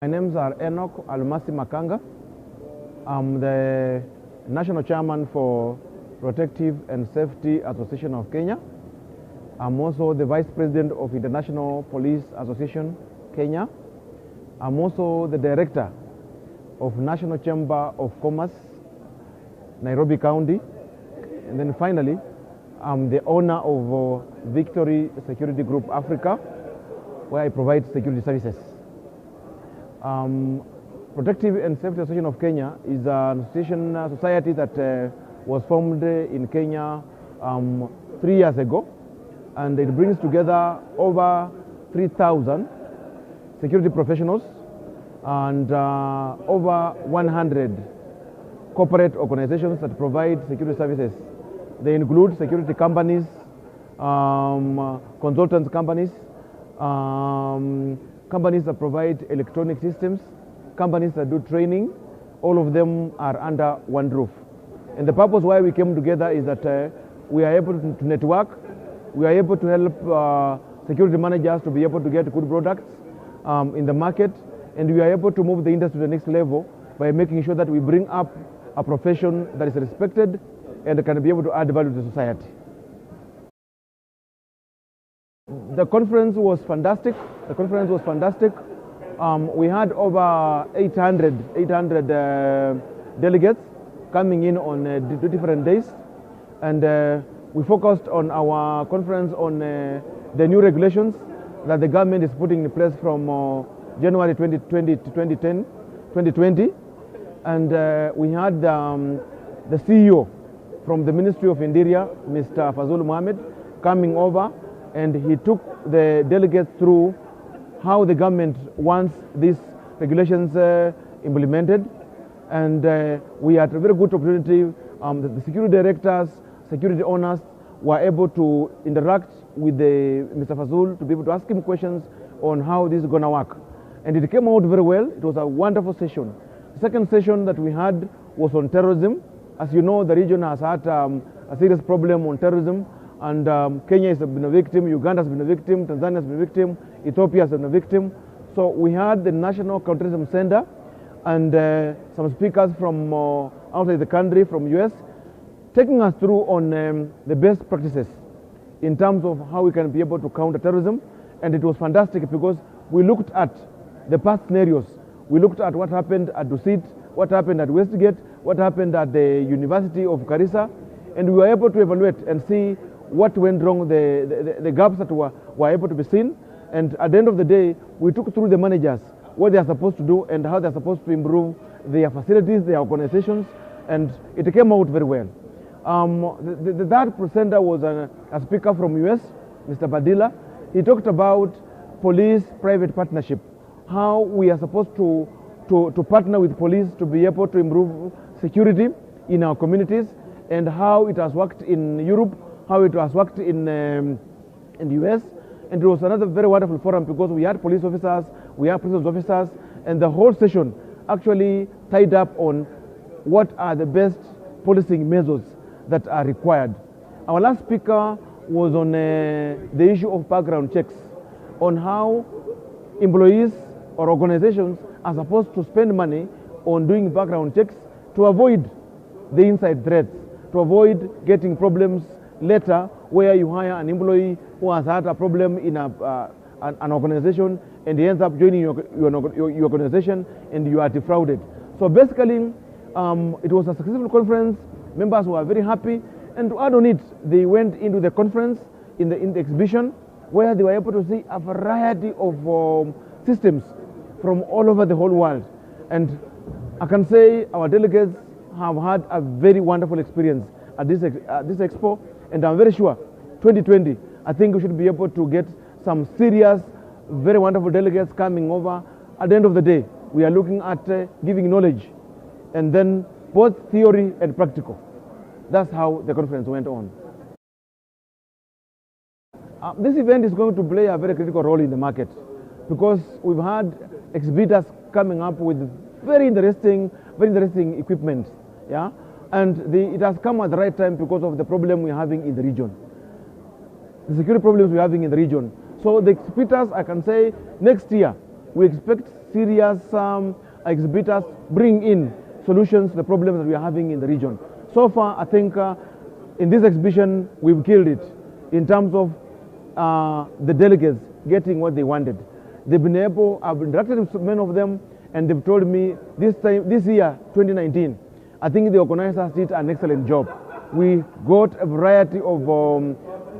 My names are Enoch Almasi Makanga. I'm the National Chairman for Protective and Safety Association of Kenya. I'm also the Vice President of International Police Association, Kenya. I'm also the Director of National Chamber of Commerce, Nairobi County. And then finally, I'm the owner of Victory Security Group Africa, where I provide security services. Protective and Safety Association of Kenya is an association society that was formed in Kenya 3 years ago, and it brings together over 3,000 security professionals and over 100 corporate organizations that provide security services. They include security companies, consultants companies, companies that provide electronic systems, companies that do training. All of them are under one roof. And the purpose why we came together is that we are able to network, we are able to help security managers to be able to get good products in the market, and we are able to move the industry to the next level by making sure that we bring up a profession that is respected and can be able to add value to society. The conference was fantastic. We had over 800 delegates coming in on different days, and we focused on our conference on the new regulations that the government is putting in place from January 2020 to 2020, and we had the CEO from the Ministry of Interior, Mr. Fazul Mohammed, coming over, and he took the delegates through how the government wants these regulations implemented. And we had a very good opportunity. The security directors, security owners were able to interact with Mr. Fazul to be able to ask him questions on how this is going to work. And it came out very well. It was a wonderful session. The second session that we had was on terrorism. As you know, the region has had a serious problem on terrorism. And Kenya has been a victim, Uganda has been a victim, Tanzania has been a victim, Ethiopia has been a victim. So we had the National Counterterrorism Center and some speakers from outside the country, from US, taking us through on the best practices in terms of how we can be able to counter terrorism. And it was fantastic because we looked at the past scenarios. We looked at what happened at Dusit, what happened at Westgate, what happened at the University of Garissa, and we were able to evaluate and see what went wrong, the gaps that were able to be seen. And at the end of the day, we took through the managers what they are supposed to do and how they are supposed to improve their facilities, their organizations, and it came out very well. The third presenter was a speaker from US, Mr. Badila. He talked about police-private partnership, how we are supposed to partner with police to be able to improve security in our communities, and how it has worked in Europe, how it has worked in the US. And it was another very wonderful forum because we had police officers, we had prisons officers, and the whole session actually tied up on what are the best policing measures that are required. Our last speaker was on the issue of background checks, on how employees or organizations are supposed to spend money on doing background checks to avoid the inside threats, to avoid getting problems later where you hire an employee who has had a problem in an organization and he ends up joining your organization and you are defrauded. So basically, it was a successful conference. Members were very happy, and to add on it, they went into the conference in the exhibition where they were able to see a variety of systems from all over the whole world. And I can say our delegates have had a very wonderful experience at this expo, and I'm very sure 2020, I think we should be able to get some serious, very wonderful delegates coming over. At the end of the day, we are looking at giving knowledge, and then both theory and practical. That's how the conference went on. This event is going to play a very critical role in the market because we've had exhibitors coming up with very interesting equipment, yeah, and it has come at the right time because of the problem we're having in the region, the security problems we're having in the region. So the exhibitors, I can say, next year we expect serious exhibitors bring in solutions to the problems that we are having in the region. So far, I think in this exhibition, we've killed it in terms of the delegates getting what they wanted. They've been able, I've interacted with many of them, and they've told me this year, 2019, I think the organizers did an excellent job. We got a variety of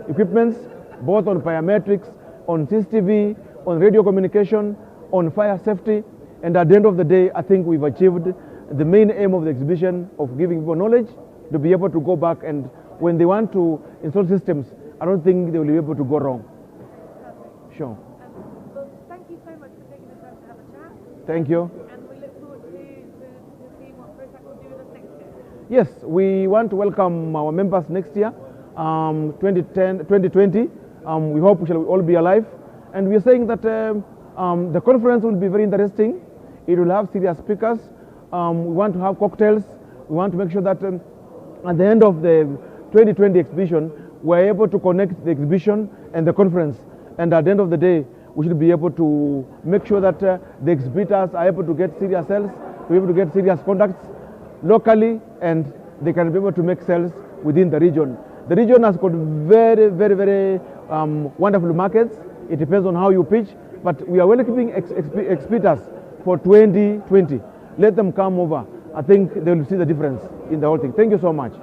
equipments, both on biometrics, on CCTV, on radio communication, on fire safety, and at the end of the day, I think we've achieved the main aim of the exhibition of giving people knowledge to be able to go back, and when they want to install systems, I don't think they will be able to go wrong. Sure. Well, thank you so much for taking the time to have a chat. Thank you. And we look forward to seeing what PROSAK will do with us next year. Yes, we want to welcome our members next year, 2020. We hope we shall all be alive. And we are saying that the conference will be very interesting. It will have serious speakers. We want to have cocktails. We want to make sure that at the end of the 2020 exhibition, we're able to connect the exhibition and the conference. And at the end of the day, we should be able to make sure that the exhibitors are able to get serious sales, to be able to get serious contacts locally, and they can be able to make sales within the region. The region has got very, very, very wonderful markets. It depends on how you pitch, but we are welcoming exhibitors for 2020. Let them come over. I think they will see the difference in the whole thing. Thank you so much.